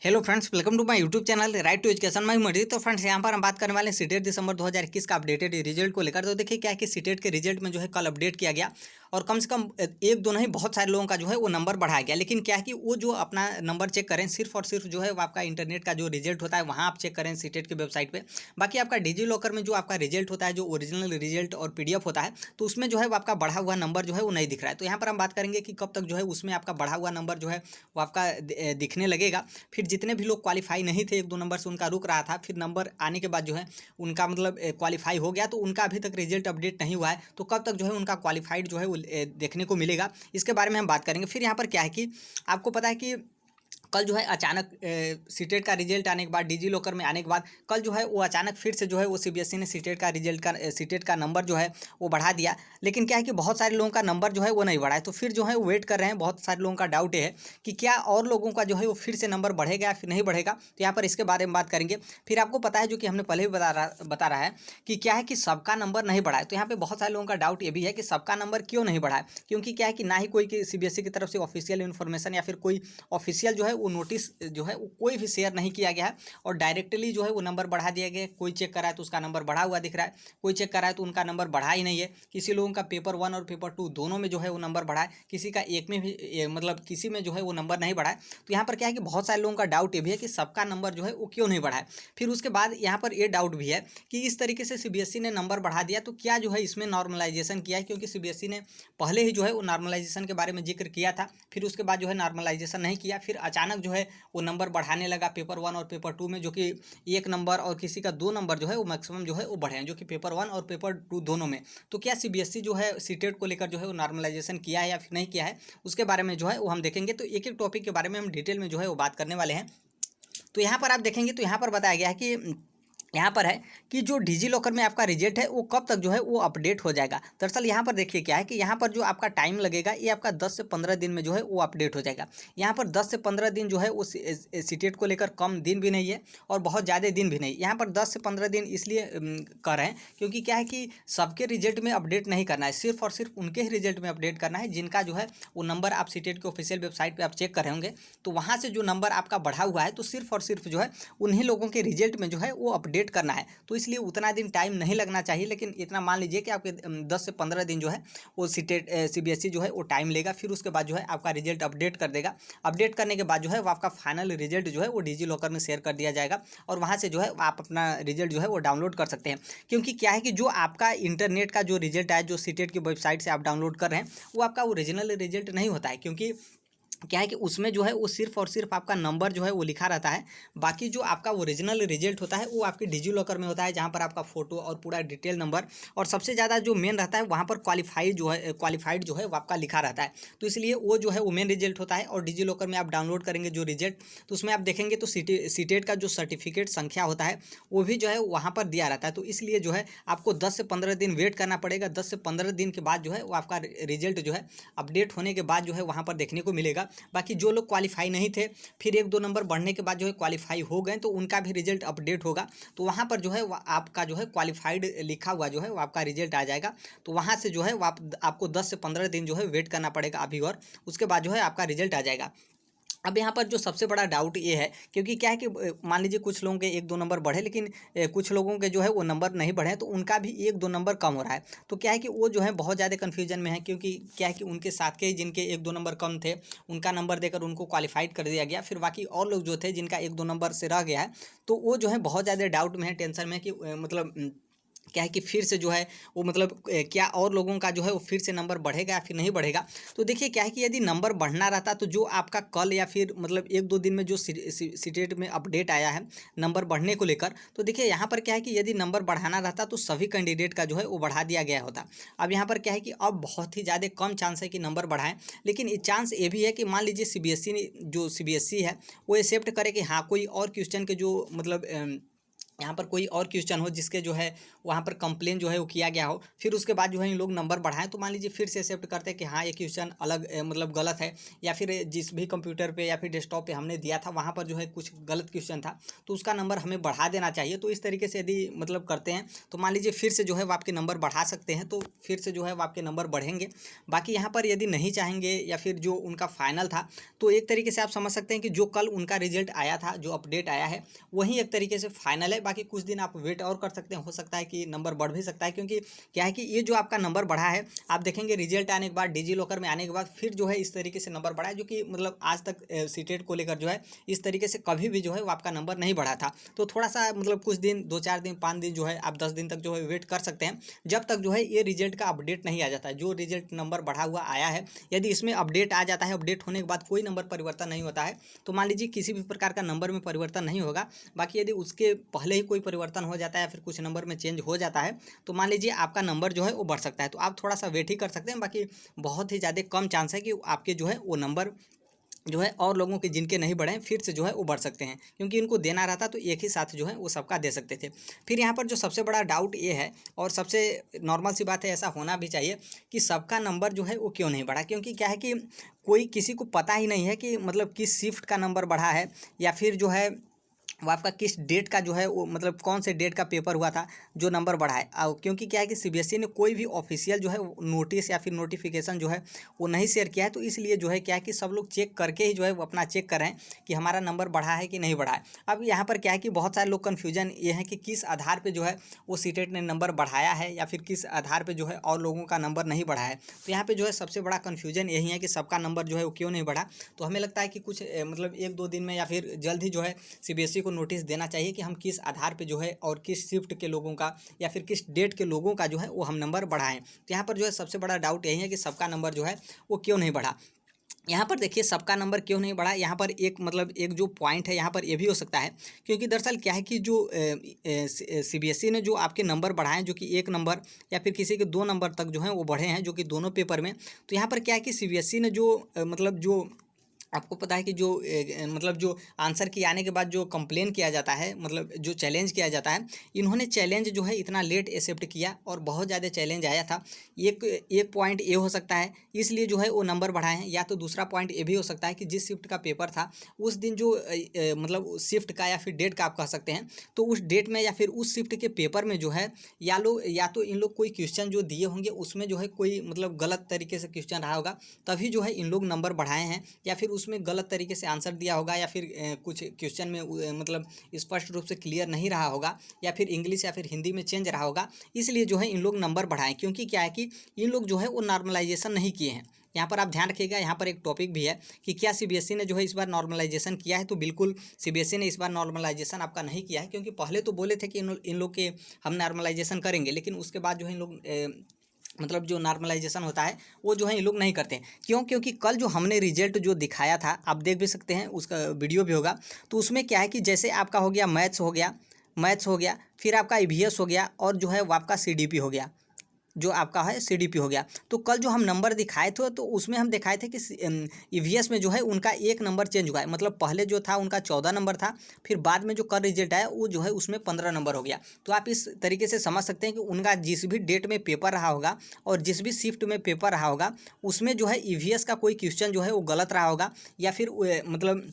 Hello friends, welcome to my YouTube channel right to education. मैं मर्जी। तो friends, यहाँ पर हम बात करने वाले हैं सीटेट दिसंबर 2021 का अपडेटेड रिजल्ट को लेकर। तो देखिए क्या है कि सीटेट के रिजल्ट में जो है कल अपडेट किया गया और कम से कम एक दो नहीं बहुत सारे लोगों का जो है वो नंबर बढ़ाया गया। लेकिन क्या है कि वो जो अपना नंबर चेक करें सिर्फ और सिर्फ जो है वो आपका इंटरनेट का जो रिजल्ट होता है वहाँ आप चेक करें सीटेट की वेबसाइट पर। बाकी आपका डिजी लॉकर में जो आपका रिजल्ट होता है, जो ओरिजिनल रिजल्ट और PDF होता है, तो उसमें जो है वो आपका बढ़ा हुआ नंबर जो है वो नहीं दिख रहा है। तो यहाँ पर हम बात करेंगे कि कब तक जो है उसमें आपका बढ़ा हुआ नंबर जो है वो आपका दिखने लगेगा। फिर जितने भी लोग क्वालिफाई नहीं थे, एक दो नंबर से उनका रुक रहा था, फिर नंबर आने के बाद जो है उनका मतलब क्वालिफाई हो गया, तो उनका अभी तक रिजल्ट अपडेट नहीं हुआ है। तो कब तक जो है उनका क्वालिफाइड जो है वो देखने को मिलेगा, इसके बारे में हम बात करेंगे। फिर यहाँ पर क्या है कि आपको पता है कि कल जो है अचानक सीटेट का रिजल्ट आने के बाद, डिजी लॉकर में आने के बाद, कल जो है वो अचानक फिर से जो है वो CBSE ने सीटेट का रिजल्ट का सीटेट का नंबर जो है वो बढ़ा दिया। लेकिन क्या है कि बहुत सारे लोगों का नंबर जो है वो नहीं बढ़ा है। तो फिर जो है वो वेट कर रहे हैं। बहुत सारे लोगों का डाउट ये है कि क्या और लोगों का जो है वो फिर से नंबर बढ़ेगा या फिर नहीं बढ़ेगा। तो यहाँ पर इसके बारे में बात करेंगे। फिर आपको पता है, जो कि हमने पहले भी बता रहा है कि क्या है कि सबका नंबर नहीं बढ़ा है। तो यहाँ पे बहुत सारे लोगों का डाउट ये भी है कि सबका नंबर क्यों नहीं बढ़ा है, क्योंकि क्या है कि ना ही कोई CBSE की तरफ से ऑफिशियल इन्फॉर्मेशन या फिर कोई ऑफिशियल जो है वो नोटिस जो है वो कोई भी शेयर नहीं किया गया है और डायरेक्टली जो है वो नंबर बढ़ा दिया गया है। कोई चेक कर रहा है तो उसका नंबर बढ़ा हुआ दिख रहा है, कोई चेक कर रहा है तो उनका नंबर बढ़ा ही नहीं है। किसी लोगों का पेपर 1 और पेपर 2 दोनों में जो है वो नंबर बढ़ा है, किसी का एक में भी मतलब किसी में जो है वो नंबर नहीं बढ़ा है। तो यहाँ पर क्या है कि बहुत सारे लोगों का डाउट ये भी है कि सबका नंबर जो है वो क्यों नहीं बढ़ा है। फिर उसके बाद यहाँ पर ये डाउट भी है कि इस तरीके से CBSE ने नंबर बढ़ा दिया तो क्या जो है इसमें नॉर्मलाइजेशन किया है, क्योंकि CBSE ने पहले ही जो है वो नॉर्मलाइजेशन के बारे में जिक्र किया था, फिर उसके बाद जो है नॉर्मलाइजेशन नहीं किया, फिर अचानक जो है वो नंबर बढ़ाने लगा पेपर 1 और पेपर 2 में, जो कि 1 नंबर और किसी का 2 नंबर जो है वो मैक्सिमम जो है वो बढ़े हैं, जो कि पेपर 1 और पेपर 2 दोनों में। तो क्या CBSE जो है सीटेट को लेकर जो है वो नॉर्मलाइजेशन किया है या फिर नहीं किया है, उसके बारे में जो है वो हम देखेंगे। तो एक एक टॉपिक के बारे में हम डिटेल में जो है वो बात करने वाले हैं। तो यहाँ पर आप देखेंगे तो यहाँ पर बताया गया है कि यहाँ पर है कि जो डिजी लॉकर में आपका रिजल्ट है वो कब तक जो है वो अपडेट हो जाएगा। दरअसल यहाँ पर देखिए क्या है कि यहाँ पर जो आपका टाइम लगेगा ये आपका 10 से 15 दिन में जो है वो अपडेट हो जाएगा। यहाँ पर 10 से 15 दिन जो है वो सीटेट को लेकर कम दिन भी नहीं है और बहुत ज़्यादा दिन भी नहीं। यहाँ पर 10 से 15 दिन इसलिए कर रहे हैं क्योंकि क्या है कि सबके रिजल्ट में अपडेट नहीं करना है, सिर्फ और सिर्फ उनके ही रिजल्ट में अपडेट करना है जिनका जो है वो नंबर आप सीटेट के ऑफिशियल वेबसाइट पर आप चेक कर रहे होंगे। तो वहाँ से जो नंबर आपका बढ़ा हुआ है तो सिर्फ और सिर्फ जो है उन्हीं लोगों के रिजल्ट में जो है वो अपडेट करना है। तो इसलिए उतना दिन टाइम नहीं लगना चाहिए, लेकिन इतना मान लीजिए कि आपके 10 से 15 दिन जो है वो सीटेट CBSE जो है वो टाइम लेगा। फिर उसके बाद जो है आपका रिजल्ट अपडेट कर देगा। अपडेट करने के बाद जो है वो आपका फाइनल रिजल्ट जो है वो डिजी लॉकर में शेयर कर दिया जाएगा और वहाँ से जो है आप अपना रिजल्ट जो है वो डाउनलोड कर सकते हैं। क्योंकि क्या है कि जो आपका इंटरनेट का जो रिजल्ट है, जो सीटेट की वेबसाइट से आप डाउनलोड कर रहे हैं, वो आपका ओरिजिनल रिजल्ट नहीं होता है। क्योंकि क्या है कि उसमें जो है वो सिर्फ और सिर्फ आपका नंबर जो है वो लिखा रहता है। बाकी जो आपका ओरिजिनल रिजल्ट होता है वो आपके डिजी लॉकर में होता है, जहाँ पर आपका फोटो और पूरा डिटेल नंबर और सबसे ज़्यादा जो मेन रहता है वहाँ पर क्वालिफाइड जो है वो आपका लिखा रहता है। तो इसलिए वो जो है वो मेन रिजल्ट होता है। और डिजी लॉकर में आप डाउनलोड करेंगे जो रिजल्ट, तो उसमें आप देखेंगे तो सीटेट का जो सर्टिफिकेट संख्या होता है वो भी जो है वहाँ पर दिया रहता है। तो इसलिए जो है आपको 10 से 15 दिन वेट करना पड़ेगा। 10 से 15 दिन के बाद जो है वो आपका रिजल्ट जो है अपडेट होने के बाद जो है वहाँ पर देखने को मिलेगा। बाकी जो लोग क्वालिफाई नहीं थे, फिर एक दो नंबर बढ़ने के बाद जो है क्वालिफाई हो गए, तो उनका भी रिजल्ट अपडेट होगा। तो वहाँ पर जो है आपका जो है क्वालिफाइड लिखा हुआ जो है वो आपका रिजल्ट आ जाएगा। तो वहाँ से जो है वो आपको 10 से 15 दिन जो है वेट करना पड़ेगा अभी, और उसके बाद जो है आपका रिजल्ट आ जाएगा। अब यहाँ पर जो सबसे बड़ा डाउट ये है, क्योंकि क्या है कि मान लीजिए कुछ लोगों के एक दो नंबर बढ़े, लेकिन कुछ लोगों के जो है वो नंबर नहीं बढ़े, तो उनका भी एक दो नंबर कम हो रहा है। तो क्या है कि वो जो है बहुत ज़्यादा कन्फ्यूजन में है, क्योंकि क्या है कि उनके साथ के जिनके एक दो नंबर कम थे उनका नंबर देकर उनको क्वालिफाइड कर दिया गया। फिर बाकी और लोग जो थे जिनका एक दो नंबर से रह गया है, तो वो जो है बहुत ज़्यादा डाउट में है, टेंशन में, कि मतलब क्या है कि फिर से जो है वो मतलब क्या और लोगों का जो है वो फिर से नंबर बढ़ेगा या फिर नहीं बढ़ेगा। तो देखिए क्या है कि यदि नंबर बढ़ना रहता तो जो आपका कल या फिर मतलब एक दो दिन में जो सीटेट में अपडेट आया है नंबर बढ़ने को लेकर, तो देखिए यहाँ पर क्या है कि यदि नंबर बढ़ाना रहता तो सभी कैंडिडेट का जो है वो बढ़ा दिया गया होता। अब यहाँ पर क्या है कि अब बहुत ही ज़्यादा कम चांस है कि नंबर बढ़ाएं, लेकिन ये चांस ये भी है कि मान लीजिए CBSE है वो एक्सेप्ट करे कि हाँ कोई और क्वेश्चन के जो मतलब यहाँ पर कोई और क्वेश्चन हो जिसके जो है वहाँ पर कंप्लेन जो है वो किया गया हो, फिर उसके बाद जो है इन लोग नंबर बढ़ाएं, तो मान लीजिए फिर से एक्सेप्ट करते हैं कि हाँ ये क्वेश्चन अलग मतलब गलत है, या फिर जिस भी कंप्यूटर पे या फिर डेस्कटॉप पे हमने दिया था वहाँ पर जो है कुछ गलत क्वेश्चन था, तो उसका नंबर हमें बढ़ा देना चाहिए। तो इस तरीके से यदि मतलब करते हैं तो मान लीजिए फिर से जो है वो आपके नंबर बढ़ा सकते हैं, तो फिर से जो है वो आपके नंबर बढ़ेंगे। बाकी यहाँ पर यदि नहीं चाहेंगे या फिर जो उनका फाइनल था, तो एक तरीके से आप समझ सकते हैं कि जो कल उनका रिजल्ट आया था, जो अपडेट आया है, वही एक तरीके से फाइनल है। बाकी कुछ दिन आप वेट और कर सकते हैं, हो सकता है कि नंबर बढ़ भी सकता है, क्योंकि क्या है कि ये जो आपका नंबर बढ़ा है, आप देखेंगे रिजल्ट आने के बाद डिजी लॉकर में आने के बाद फिर जो है इस तरीके से नंबर बढ़ा है, जो कि मतलब आज तक सीटेट को लेकर जो है इस तरीके से कभी भी जो है वो आपका नंबर नहीं बढ़ा था। तो थोड़ा सा मतलब कुछ दिन, 2-4 दिन, 5 दिन जो है आप 10 दिन तक जो है वेट कर सकते हैं, जब तक जो है ये रिजल्ट का अपडेट नहीं आ जाता है। जो रिजल्ट नंबर बढ़ा हुआ आया है, यदि इसमें अपडेट आ जाता है, अपडेट होने के बाद कोई नंबर परिवर्तन नहीं होता है, तो मान लीजिए किसी भी प्रकार का नंबर में परिवर्तन नहीं होगा। बाकी यदि उसके पहले ही कोई परिवर्तन हो जाता है या फिर कुछ नंबर में चेंज हो जाता है, तो मान लीजिए आपका नंबर जो है वो बढ़ सकता है। तो आप थोड़ा सा वेट ही कर सकते हैं। बाकी बहुत ही ज़्यादा कम चांस है कि आपके जो है वो नंबर जो है और लोगों के जिनके नहीं बढ़े फिर से जो है वो बढ़ सकते हैं, क्योंकि इनको देना रहता तो एक ही साथ जो है वो सबका दे सकते थे। फिर यहाँ पर जो सबसे बड़ा डाउट ये है, और सबसे नॉर्मल सी बात है, ऐसा होना भी चाहिए कि सबका नंबर जो है वो क्यों नहीं बढ़ा। क्योंकि क्या है कि कोई किसी को पता ही नहीं है कि मतलब किस शिफ्ट का नंबर बढ़ा है, या फिर जो है वो आपका किस डेट का जो है वो मतलब कौन से डेट का पेपर हुआ था जो नंबर बढ़ा है। क्योंकि क्या है कि सीबीएसई ने कोई भी ऑफिशियल जो है नोटिस या फिर नोटिफिकेशन जो है वो नहीं शेयर किया है, तो इसलिए जो है क्या है कि सब लोग चेक करके ही जो है वो अपना चेक कर रहे हैं कि हमारा नंबर बढ़ा है कि नहीं बढ़ा है। अब यहाँ पर क्या है कि बहुत सारे लोग कन्फ्यूजन ये है कि किस आधार पर जो है वो सीटेट ने नंबर बढ़ाया है, या फिर किस आधार पर जो है और लोगों का नंबर नहीं बढ़ा है। तो यहाँ पर जो है सबसे बड़ा कन्फ्यूजन यही है कि सबका नंबर जो है वो क्यों नहीं बढ़ा। तो हमें लगता है कि कुछ मतलब 1-2 दिन में या फिर जल्द ही जो है सीबीएसई को नोटिस देना चाहिए कि हम किस आधार पे जो है और किस शिफ्ट के लोगों का या फिर किस डेट के लोगों का जो है वो हम नंबर बढ़ाएं। तो यहाँ पर जो है सबसे बड़ा डाउट यही है कि सबका नंबर जो है वो क्यों नहीं बढ़ा। यहाँ पर देखिए सबका नंबर क्यों नहीं बढ़ा, यहाँ पर एक मतलब एक जो पॉइंट है यहाँ पर ये भी हो सकता है, क्योंकि दरअसल क्या है कि जो सीबीएसई ने जो आपके नंबर बढ़ाए हैं, जो कि 1 नंबर या फिर किसी के 2 नंबर तक जो है वो बढ़े हैं, जो कि दोनों पेपर में। तो यहाँ पर क्या है कि सीबीएसई ने जो मतलब जो आपको पता है कि जो मतलब जो आंसर की आने के बाद जो कंप्लेन किया जाता है, मतलब जो चैलेंज किया जाता है, इन्होंने चैलेंज जो है इतना लेट एक्सेप्ट किया और बहुत ज़्यादा चैलेंज आया था। एक एक पॉइंट ये हो सकता है, इसलिए जो है वो नंबर बढ़ाए हैं। या तो दूसरा पॉइंट ये भी हो सकता है कि जिस शिफ्ट का पेपर था उस दिन जो मतलब शिफ्ट का या फिर डेट का आप कह सकते हैं, तो उस डेट में या फिर उस शिफ्ट के पेपर में जो है या तो इन लोग कोई क्वेश्चन जो दिए होंगे उसमें जो है कोई मतलब गलत तरीके से क्वेश्चन रहा होगा, तभी जो है इन लोग नंबर बढ़ाए हैं। या फिर उसमें गलत तरीके से आंसर दिया होगा, या फिर कुछ क्वेश्चन में मतलब स्पष्ट रूप से क्लियर नहीं रहा होगा, या फिर इंग्लिश या फिर हिंदी में चेंज रहा होगा, इसलिए जो है इन लोग नंबर बढ़ाएं। क्योंकि क्या है कि इन लोग जो है वो नॉर्मलाइजेशन नहीं किए हैं। यहाँ पर आप ध्यान रखिएगा, यहाँ पर एक टॉपिक भी है कि क्या सीबीएसई ने जो है इस बार नॉर्मलाइजेशन किया है। तो बिल्कुल सीबीएसई ने इस बार नॉर्मलाइजेशन आपका नहीं किया है, क्योंकि पहले तो बोले थे कि इन लोग के हम नॉर्मलाइजेशन करेंगे, लेकिन उसके बाद जो है इन लोग मतलब जो नॉर्मलाइजेशन होता है वो जो है ये लोग नहीं करते। क्यों? क्योंकि कल जो हमने रिजल्ट जो दिखाया था, आप देख भी सकते हैं, उसका वीडियो भी होगा। तो उसमें क्या है कि जैसे आपका हो गया मैथ्स हो गया, फिर आपका ईवीएस हो गया, और जो है वो आपका सीडीपी हो गया, जो आपका है सीडीपी हो गया। तो कल जो हम नंबर दिखाए थे तो उसमें हम दिखाए थे कि ईवीएस में जो है उनका 1 नंबर चेंज हुआ है। मतलब पहले जो था उनका 14 नंबर था, फिर बाद में जो कल रिजल्ट आया वो जो है उसमें 15 नंबर हो गया। तो आप इस तरीके से समझ सकते हैं कि उनका जिस भी डेट में पेपर रहा होगा और जिस भी शिफ्ट में पेपर रहा होगा, उसमें जो है ईवीएस का कोई क्वेश्चन जो है वो गलत रहा होगा, या फिर मतलब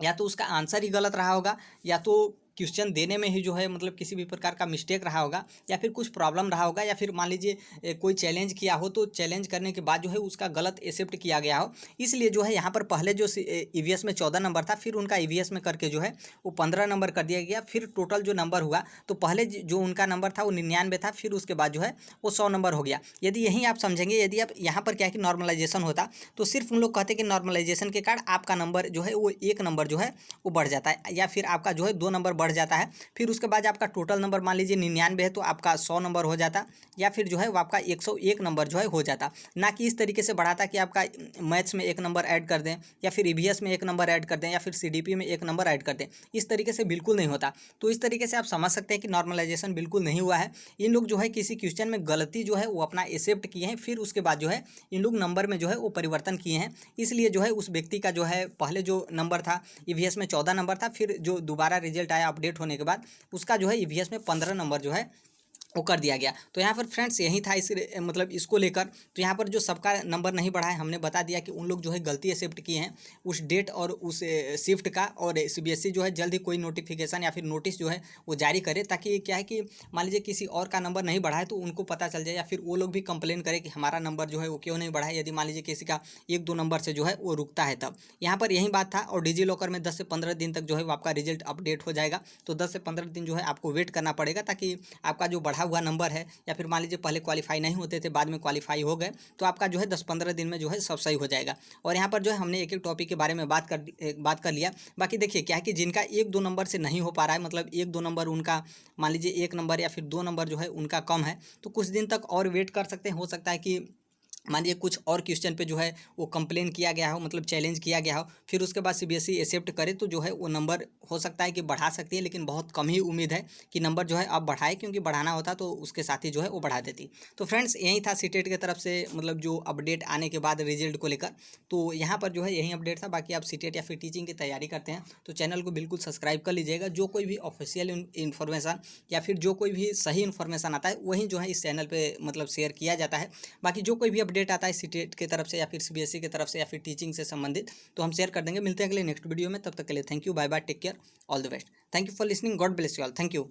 या तो उसका आंसर ही गलत रहा होगा, या तो क्वेश्चन देने में ही जो है मतलब किसी भी प्रकार का मिस्टेक रहा होगा, या फिर कुछ प्रॉब्लम रहा होगा, या फिर मान लीजिए कोई चैलेंज किया हो तो चैलेंज करने के बाद जो है उसका गलत एक्सेप्ट किया गया हो। इसलिए जो है यहाँ पर पहले जो ईवीएस में 14 नंबर था, फिर उनका ईवीएस में करके जो है वो 15 नंबर कर दिया गया। फिर टोटल जो नंबर हुआ, तो पहले जो उनका नंबर था वो 99 था, फिर उसके बाद जो है वो 100 नंबर हो गया। यदि यही आप समझेंगे, यदि आप यहाँ पर क्या है कि नॉर्मलाइजेशन होता, तो सिर्फ उन लोग कहते कि नॉर्मलाइजेशन के कारण आपका नंबर जो है वो 1 नंबर जो है वो बढ़ जाता है, या फिर आपका जो है 2 नंबर बढ़ जाता है। फिर उसके बाद आपका टोटल नंबर मान लीजिए 99 है, तो आपका 100 नंबर हो जाता, या फिर जो है वो आपका 101 नंबर जो है हो जाता। ना कि इस तरीके से बढ़ाता कि आपका मैथ्स में 1 नंबर ऐड कर दें, या फिर ईवीएस में 1 नंबर ऐड कर दें, या फिर सीडीपी में 1 नंबर ऐड कर दें। इस तरीके से बिल्कुल नहीं होता। तो इस तरीके से आप समझ सकते हैं कि नॉर्मलाइजेशन बिल्कुल नहीं हुआ है। इन लोग जो है किसी क्वेश्चन में गलती जो है वो अपना एक्सेप्ट किए हैं, फिर उसके बाद जो है इन लोग नंबर में जो है वो परिवर्तन किए हैं। इसलिए जो है उस व्यक्ति का जो है पहले जो नंबर था ईवीएस में 14 नंबर था, फिर जो दोबारा रिजल्ट आया अपडेट होने के बाद उसका जो है ईवीएस में 15 नंबर जो है वो कर दिया गया। तो यहाँ पर फ्रेंड्स यही था इस मतलब इसको लेकर। तो यहाँ पर जो सबका नंबर नहीं बढ़ा है, हमने बता दिया कि उन लोग जो है गलती एक्सेप्ट किए हैं उस डेट और उस शिफ्ट का, और सीबीएसई जो है जल्द ही कोई नोटिफिकेशन या फिर नोटिस जो है वो जारी करे, ताकि क्या है कि मान लीजिए किसी और का नंबर नहीं बढ़ा है तो उनको पता चल जाए, या फिर वो लोग भी कंप्लेन करें कि हमारा नंबर जो है वो क्यों नहीं बढ़ा है, यदि मान लीजिए किसी का 1-2 नंबर से जो है वो रुकता है तब। यहाँ पर यही बात था। और डिजी लॉकर में 10 से 15 दिन तक जो है वो आपका रिजल्ट अपडेट हो जाएगा। तो 10 से 15 दिन जो है आपको वेट करना पड़ेगा, ताकि आपका जो बढ़ा हुआ नंबर है, या फिर मान लीजिए पहले क्वालिफाई नहीं होते थे बाद में क्वालिफाई हो गए, तो आपका जो है 10-15 दिन में जो है सब सही हो जाएगा। और यहाँ पर जो है हमने एक एक टॉपिक के बारे में बात कर लिया। बाकी देखिए क्या है कि जिनका 1-2 नंबर से नहीं हो पा रहा है, मतलब 1-2 नंबर उनका, मान लीजिए 1 नंबर या फिर 2 नंबर जो है उनका कम है, तो कुछ दिन तक और वेट कर सकते हैं। हो सकता है कि मान लीजिए कुछ और क्वेश्चन पे जो है वो कंप्लेन किया गया हो, मतलब चैलेंज किया गया हो, फिर उसके बाद सीबीएसई एक्सेप्ट करे तो जो है वो नंबर हो सकता है कि बढ़ा सकती है, लेकिन बहुत कम ही उम्मीद है कि नंबर जो है अब बढ़ाए, क्योंकि बढ़ाना होता तो उसके साथ ही जो है वो बढ़ा देती। तो फ्रेंड्स यही था सीटेट की तरफ से, मतलब जो अपडेट आने के बाद रिजल्ट को लेकर। तो यहाँ पर जो है यही अपडेट था। बाकी आप सीटेट या फिर टीचिंग की तैयारी करते हैं तो चैनल को बिल्कुल सब्सक्राइब कर लीजिएगा। जो कोई भी ऑफिशियल इन्फॉर्मेशन या फिर जो कोई भी सही इन्फॉर्मेशन आता है वही जो है इस चैनल पर मतलब शेयर किया जाता है। बाकी जो कोई भी अपडेट आता है सीटेट की तरफ से या फिर सीबीएसई की तरफ से या फिर टीचिंग से संबंधित, तो हम शेयर कर देंगे। मिलते हैं अगले नेक्स्ट वीडियो में, तब तक के लिए thank you, bye bye, take care, all the best. Thank you for listening, God bless you all, thank you.